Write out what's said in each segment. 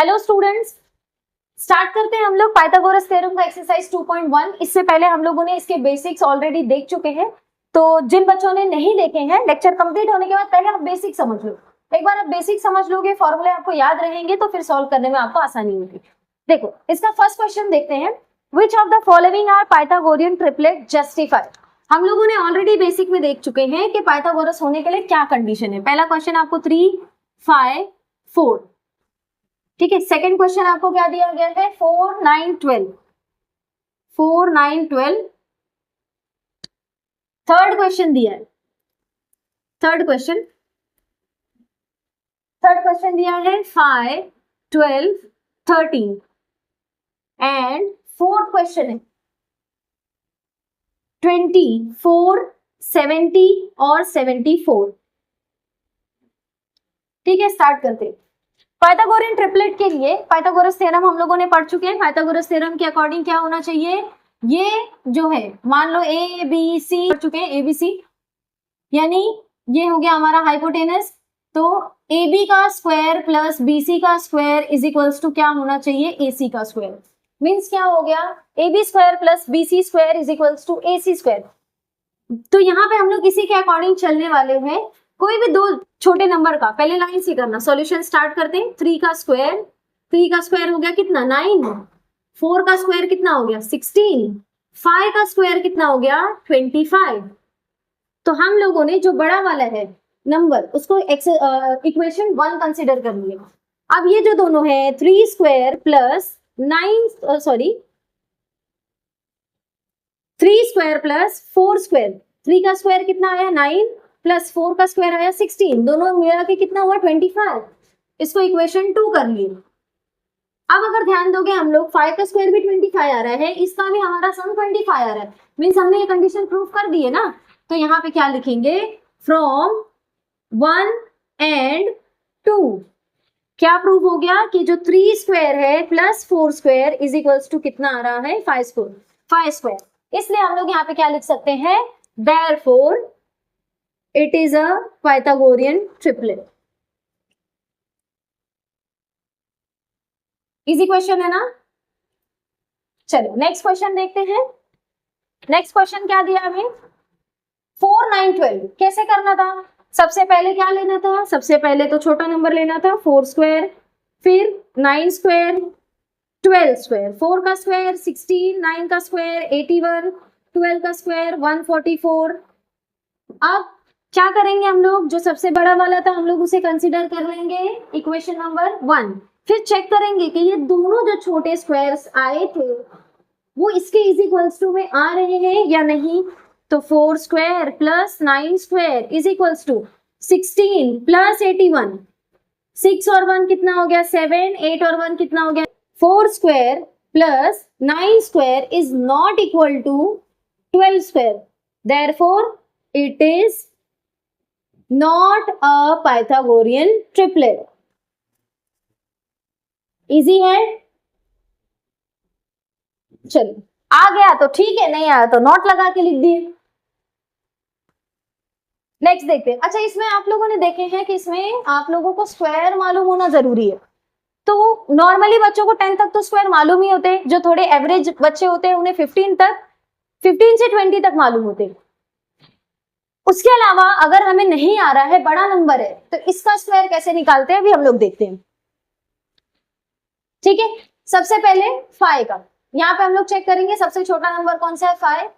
Hello students, start करते हैं हम लोग पाइथागोरस थ्योरम का एक्सरसाइज 2.1। इससे पहले हम लोगों ने इसके बेसिक्स ऑलरेडी देख चुके हैं, तो जिन बच्चों ने नहीं देखे हैं, लेक्चर कंप्लीट होने के बाद पहले आप बेसिक समझ लो। एक बार आप बेसिक समझ लोगे, फॉर्मूले आपको याद रहेंगे, तो फिर सॉल्व करने में आपको आसानी होगी। देखो, इसका फर्स्ट क्वेश्चन देखते हैं। Which of the following are Pythagorean triplet justify. हम लोगों ने ऑलरेडी बेसिक में देख चुके हैं कि पाइथागोरस होने के लिए क्या कंडीशन है। पहला क्वेश्चन आपको 3, 5, 4, ठीक है। सेकंड क्वेश्चन आपको क्या दिया गया है, 4, 9, 12, 4, 9, 12। थर्ड क्वेश्चन दिया है, थर्ड क्वेश्चन दिया है 5, 12, 13 एंड फोर्थ क्वेश्चन है 24, 70 और 74। ठीक है, स्टार्ट करते हैं। पाइथागोरियन ट्रिपलेट के लिए पाइथागोरस थ्योरम हम लोगों ने पढ़ चुके हैं। पाइथागोरस थ्योरम के अकॉर्डिंग क्या होना चाहिए, ये जो है मान लो ए बी सी पढ़ चुके हैं, ए बी सी, यानी ये हो गया हमारा हाइपोटेनस। तो ए बी का स्क्वायर प्लस बी सी का स्क्वायर इज इक्वल्स टू क्या होना चाहिए, ए सी का स्क्वायर। मीन्स क्या हो गया, A B square plus B C square is equals to A C square. तो यहाँ पे हम लोग इसी के अकॉर्डिंग चलने वाले हैं। कोई भी दो छोटे नंबर का पहले लाइन से करना। सॉल्यूशन स्टार्ट करते हैं। 3 का स्क्वायर हो गया कितना, 9। 4 का स्क्वायर कितना हो गया, 16। 5 का स्क्वायर कितना हो गया, 25। तो हम लोगों ने जो बड़ा वाला है नंबर, उसको इक्वेशन 1 कंसिडर कर लिया। अब ये जो दोनों है 3 square plus 3 square plus 4 square. 3 का स्क्वायर कितना आया, 9 प्लस 4 का स्क्वायर आया 16, दोनों मिला के कितना हुआ, 25। इसको इक्वेशन 2 कर लिए। अब अगर ध्यान दोगे हम लोग 5 का स्क्वायर भी 25 आ रहा है, इसका भी हमारा सम 25 आ रहा है। मीन्स हमने ये कंडीशन प्रूव कर दी है ना। तो यहाँ पे क्या लिखेंगे, फ्रॉम 1 एंड 2 क्या प्रूव हो गया कि जो 3 स्क्वायर है plus 4 square is equals to कितना आ रहा है, 5 स्क्वायर। इसलिए हम लोग यहाँ पे क्या लिख सकते हैं, therefore it is a Pythagorean triplet। Easy question है ना। चलो नेक्स्ट क्वेश्चन देखते हैं। नेक्स्ट क्वेश्चन क्या दिया हमें, 4, 9, 12 कैसे करना था। सबसे पहले क्या लेना था, सबसे पहले तो छोटा नंबर लेना था 4 स्क्वायर, फिर 9 स्क्वायर, 12 स्क्वायर। 4 का स्क्वायर 16, 9 का स्क्वायर 81, 12 का स्क्वायर 144। अब क्या करेंगे हम लोग, जो सबसे बड़ा वाला था हम लोग उसे कंसीडर कर लेंगे इक्वेशन नंबर 1। फिर चेक करेंगे कि ये दोनों जो छोटे स्क्वायर्स आए थे वो इसके इज इक्वल्स टू में आ रहे हैं या नहीं। तो 4 square plus 9 square is equals to 16 plus 81। 6 और 1 कितना हो गया, 7। 8 और 1 कितना हो गया, 4 square plus 9 square is not equal to 12 square. Therefore it is not a Pythagorean triplet. Easy है। चलिए आ गया तो ठीक है, नहीं आया तो नोट लगा के लिख दिए। नेक्स्ट देखते हैं। अच्छा, इसमें आप लोगों ने देखे हैं कि इसमें आप लोगों को स्क्वायर मालूम होना जरूरी है। तो नॉर्मली बच्चों को 10 तक तो स्क्वायर मालूम ही होते हैं। जो थोड़े एवरेज बच्चे होते हैं उन्हें 15 से 20 तक मालूम होते हैं। उसके अलावा अगर हमें नहीं आ रहा है, बड़ा नंबर है, तो इसका स्क्वायर कैसे निकालते हैं अभी हम लोग देखते हैं। ठीक है, सबसे पहले 5 का, यहाँ पे हम लोग चेक करेंगे सबसे छोटा नंबर कौन सा है, 5।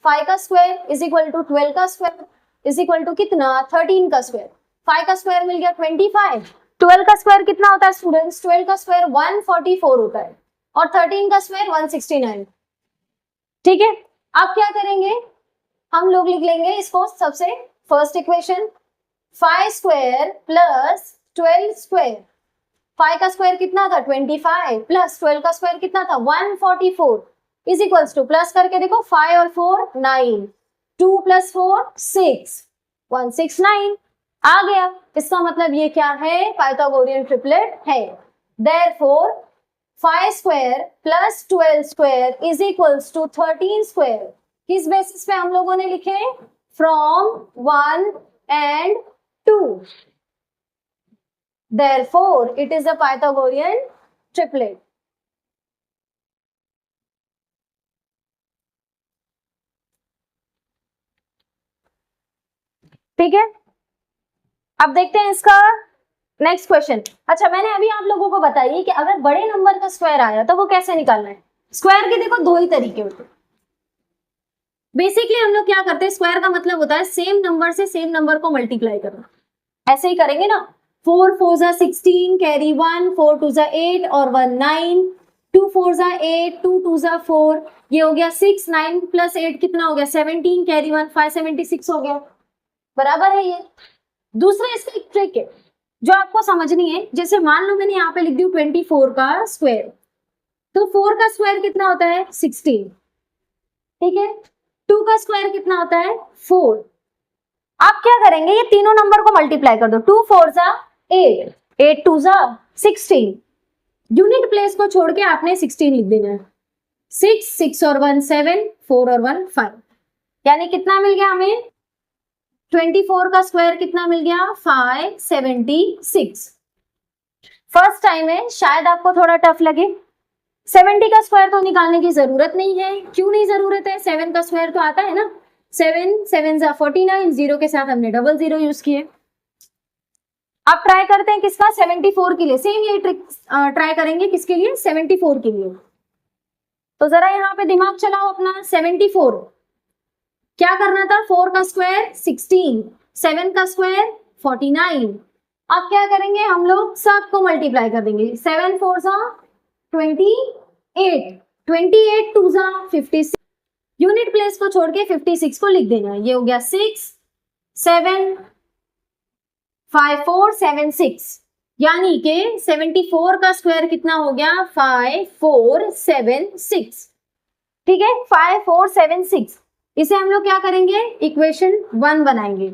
5 का स्क्वायर इज इक्वल टू 12 का स्क्वायर इज इक्वल टू कितना, 13 का स्क्वायर। 5 का स्क्वायर मिल गया 25। 12 का स्क्वायर कितना होता है स्टूडेंट्स, 12 का स्क्वायर 144 होता है और 13 का स्क्वायर 169। ठीक है, अब क्या करेंगे हम लोग, लिख लेंगे इसको सबसे first equation, 5 square plus 12 square. 5 का स्क्वायर कितना था, 25 प्लस 12 का स्क्वायर कितना था, 144 इज इक्वल्स टू, प्लस करके देखो 5 और 4 9, 2 प्लस 4 6, 169 आ गया। इसका मतलब ये क्या है, पाइथागोरियन ट्रिपलेट है। Therefore 5 square plus 12 square is equals to 13 square. किस बेसिस पे हम लोगों ने लिखे, from 1 and 2। Therefore, it is a Pythagorean triplet. ठीक है, अब देखते हैं इसका नेक्स्ट क्वेश्चन। अच्छा, मैंने अभी आप लोगों को बताइए कि अगर बड़े नंबर का स्क्वायर आया तो वो कैसे निकालना है। स्क्वायर के देखो दो ही तरीके होते हैं। बेसिकली हम लोग क्या करते हैं, स्क्वायर का मतलब होता है सेम नंबर से सेम नंबर को मल्टीप्लाई करना। ऐसे ही करेंगे ना, 4 4 जा 16 कैरी 1, 4 2 जा 8 और 1 9, 2 4 जा 8, 2 2 जा 4, ये हो गया 6, 9 प्लस 8 कितना हो गया 17, कैरी 1 5 76 हो गया। बराबर है ये। दूसरा इसका एक ट्रिक है जो आपको समझनी है। जैसे मान लो मैंने यहाँ पे लिख दी 24 का स्क्वायर, तो 4 का स्क्वायर कितना होता है 16, ठीक है। 2 का स्क्वायर कितना होता है 4। आप क्या करेंगे, ये तीनों नंबर को मल्टीप्लाई कर दो, 2 4 जा 8, 8 2 जा 16, यूनिट प्लेस को छोड़ के आपने 16 लिख देना है। 6 6 और 1 7, 4 और 1 5, यानी कितना मिल गया हमें 24 का स्क्वायर कितना मिल गया 576। फर्स्ट टाइम है, शायद आपको थोड़ा टफ लगे। 70 का स्क्वायर तो निकालने की जरूरत नहीं है। क्यों नहीं जरूरत है, 7 का स्क्वायर तो आता है ना, 7 7 जा 49, जीरो के साथ हमने डबल जीरो यूज किए। अब ट्राई करते हैं किसका 74 के लिए, सेम यही ट्रिक ट्राई करेंगे किसके लिए 74 के लिए। तो जरा यहाँ पे दिमाग चलाओ अपना। 74 क्या करना था, 4 का स्क्वायर 16, 7 का स्क्वायर 49। अब क्या करेंगे, हम लोग सबको मल्टीप्लाई कर देंगे। 7 4 जा 28, 28 2 जा 56, यूनिट प्लेस को छोड़ के 56 को लिख देना है। ये हो गया 6 7 5 4 7 6, यानी कि 74 का स्क्वायर कितना हो गया 5 4 7 6, ठीक है 5 4 7 6। इसे हम लोग क्या करेंगे, इक्वेशन 1 बनाएंगे।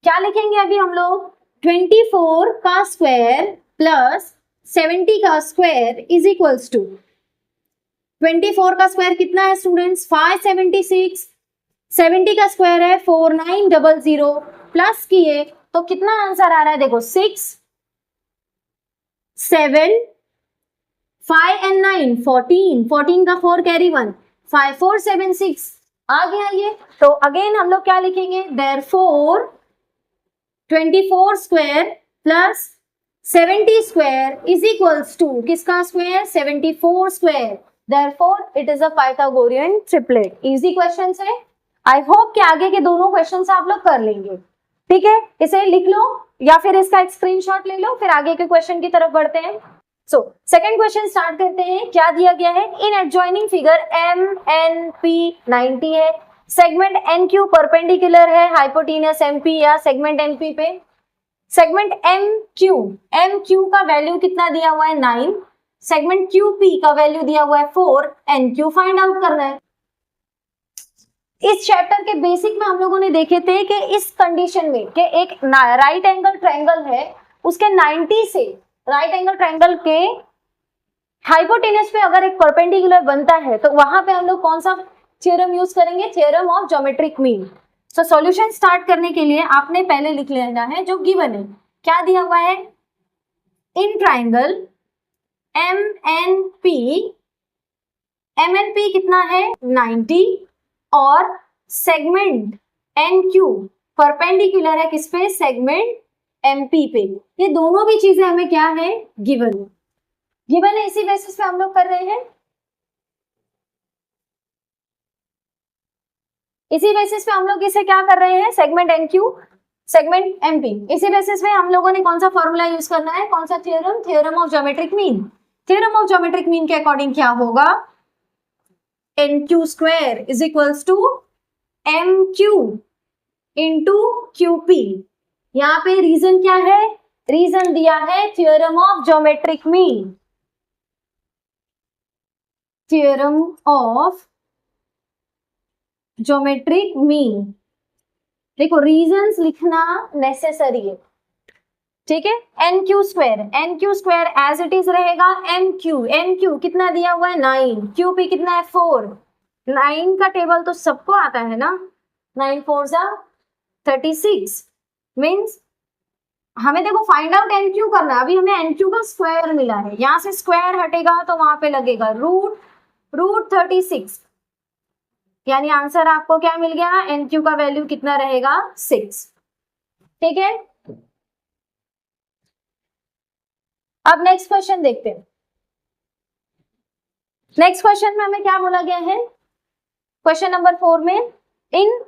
क्या लिखेंगे अभी हम लोग, 24 का स्क्वायर प्लस 70 का स्क्वायर इज इक्वल्स टू, 24 का स्क्वायर कितना है स्टूडेंट्स 576, 70 का स्क्वायर है 4900, प्लस किए तो कितना आंसर आ रहा है देखो 6 7 5 and 9 14, 14 का 4 कैरी 1, 5 4 7 6 आ गया ये। तो अगेन हम लोग क्या लिखेंगे, therefore 24 square plus 70 square is equals to किसका square 74 square, therefore it is a Pythagorean triplet. Easy question है, आई होप कि आगे के दोनों क्वेश्चन आप लोग कर लेंगे। ठीक है, इसे लिख लो या फिर इसका एक स्क्रीनशॉट ले लो, फिर आगे के क्वेश्चन की तरफ बढ़ते हैं। सो सेकंड क्वेश्चन स्टार्ट करते हैं। क्या दिया गया है, इन एडजॉइनिंग फिगर MNP 90 है, सेगमेंट NQ परपेंडिकुलर है हाइपोटेन्यूस MP या सेगमेंट NP पे। सेगमेंट MQ का वैल्यू कितना दिया हुआ है 9, सेगमेंट QP का वैल्यू दिया हुआ है 4, NQ फाइंड आउट करना है। इस चैप्टर के बेसिक में हम लोगों ने देखे थे कि इस कंडीशन में कि एक राइट एंगल ट्रायंगल है, उसके 90 से राइट एंगल ट्रायंगल के हाइपोटेन्यूस पे अगर एक परपेंडिकुलर बनता है तो वहां पे हम लोग कौन सा थ्योरम यूज करेंगे, theorem of geometric mean. So solution start करने के लिए आपने पहले लिख लेना है जो गिवन है। क्या दिया हुआ है, इन ट्रायंगल MNP कितना है 90 और सेगमेंट NQ परपेंडिकुलर है किस पे, सेगमेंट MP पे। ये दोनों भी चीजें हमें क्या है, गिवन है, इसी बेसिस पे हम लोग कर रहे हैं। इसी बेसिस पे हम लोग इसे क्या कर रहे हैं, सेगमेंट NQ सेगमेंट MP, इसी बेसिस पे हम लोगों ने कौन सा फॉर्मूला यूज करना है, कौन सा theorem, theorem of geometric mean. Theorem of geometric mean के अकॉर्डिंग क्या होगा, NQ square is equals to MQ into QP। यहाँ पे रीजन क्या है, रीजन दिया है theorem of geometric mean, theorem of geometric mean. देखो रीजंस लिखना नेसेसरी है, ठीक है। NQ square as it is रहेगा, MQ कितना दिया हुआ है 9, QP कितना है 4। 9 का टेबल तो सबको आता है ना, 9 4 जा 36 मीन्स हमें देखो फाइंड आउट एन क्यू करना है, अभी हमें एन क्यू का स्क्वायर मिला है, यहां से स्क्वायर हटेगा तो वहां पे लगेगा रूट 36, यानी आंसर आपको क्या मिल गया, एन क्यू का वैल्यू कितना रहेगा 6। ठीक है, अब नेक्स्ट क्वेश्चन देखते हैं। नेक्स्ट क्वेश्चन में हमें क्या बोला गया है, क्वेश्चन नंबर 4 में इन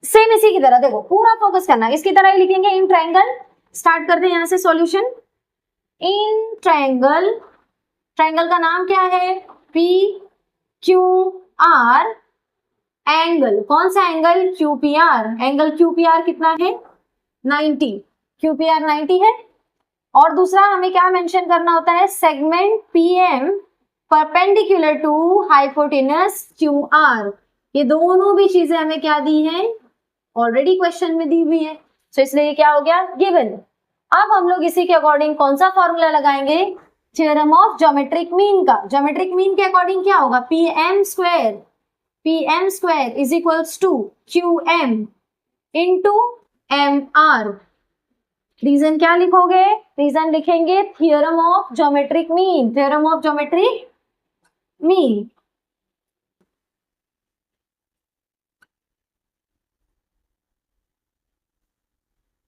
सेम इसी की तरह, देखो पूरा फोकस करना, इसकी तरह ही लिखेंगे इन ट्रायंगल। स्टार्ट करते हैं यहां से सॉल्यूशन। इन ट्रायंगल, ट्रायंगल का नाम क्या है, पी क्यू आर, एंगल कौन सा एंगल, क्यूपीआर, एंगल क्यूपीआर कितना है 90, क्यूपीआर 90 है। और दूसरा हमें क्या मेंशन करना होता है, segment PM perpendicular to hypotenuse QR, ये दोनों भी चीजें हमें क्या दी हैं, ऑलरेडी क्वेश्चन में दी हुई है, तो इसलिए ये क्या हो गया, गिवन। अब हम लोग इसी के अकॉर्डिंग कौन सा फॉर्मूला लगाएंगे, थ्योरम ऑफ ज्योमेट्रिक मीन का। ज्योमेट्रिक मीन के अकॉर्डिंग क्या होगा, PM square is equals to QM into M R. Reason क्या लिखोगे, रीजन लिखेंगे theorem of geometric mean, theorem of geometric mean.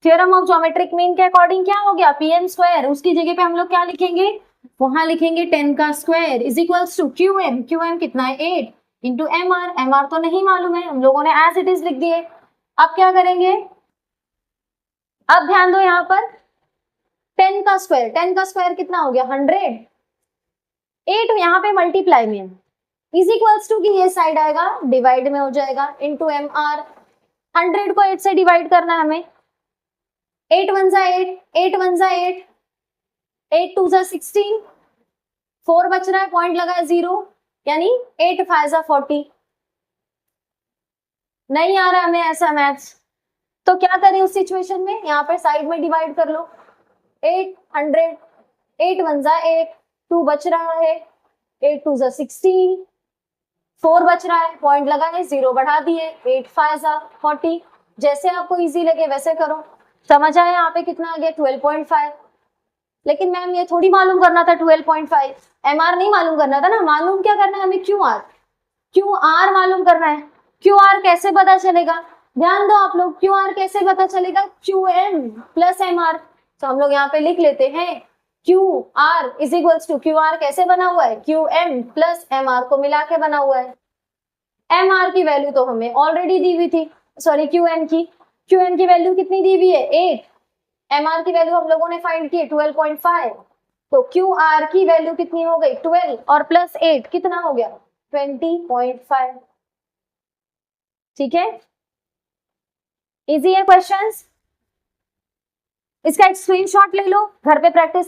Theorem of geometric mean के according क्या हो गया, पीएम स्क्वायर, उसकी जगह पे हम लोग क्या लिखेंगे, वहां लिखेंगे 10 का square is equals to QM, QM कितना है 8 इंटू एमआर, एमआर तो नहीं मालूम है, हम लोगों ने एज इट इज लिख दिए। अब क्या करेंगे, अब ध्यान दो यहाँ पर 10 का स्क्वायर, 10 का स्क्वायर कितना हो गया 100, 8 यहाँ पे मल्टीप्लाई में इज इक्वल्स टू की ये साइड आएगा डिवाइड में हो जाएगा इंटू एमआर, 100 को 8 से डिवाइड करना है हमें, 8 1 जा 8, 8 1 जा 8, 8 2 जा 16, 4 बच रहा है, पॉइंट लगा है 0, यानी 8 5 जा 40। नहीं आ रहा हमें ऐसा मैथ्स, तो क्या करें उस सिचुएशन में, यहाँ पर साइड में डिवाइड कर लो, 800, 8 1 जा 8, 2 बच रहा है, 8 2 जा 16, 4 बच रहा है, पॉइंट लगा है 0 बढ़ा दिए, 8 5 जा 40, जैसे आपको इजी लगे वैसे करो। समझ आया, यहाँ पे कितना आ गया 12.5। लेकिन मैम ये थोड़ी मालूम करना था 12.5, एमआर नहीं मालूम करना था ना, मालूम क्या करना है हमें, क्यूआर, क्यूआर मालूम करना है। क्यूआर कैसे पता चलेगा, ध्यान दो आप लोग, क्यूआर कैसे पता चलेगा, क्यूएम प्लस एमआर, तो हम लोग यहाँ पे लिख लेते हैं QR is equals to, QR कैसे बना हुआ है, क्यूएम प्लस एमआर को मिला के बना हुआ है। एमआर की वैल्यू तो हमें ऑलरेडी दी हुई थी, सॉरी क्यूएम की वैल्यू कितनी दी हुई है 8, एमआर की वैल्यू हम लोगों ने फाइंड की 12.5, तो क्यूआर की वैल्यू कितनी हो गई 12 और प्लस 8 कितना हो गया 20.5। ठीक है, इजी है क्वेश्चंस, इसका एक स्क्रीनशॉट ले लो, घर पे प्रैक्टिस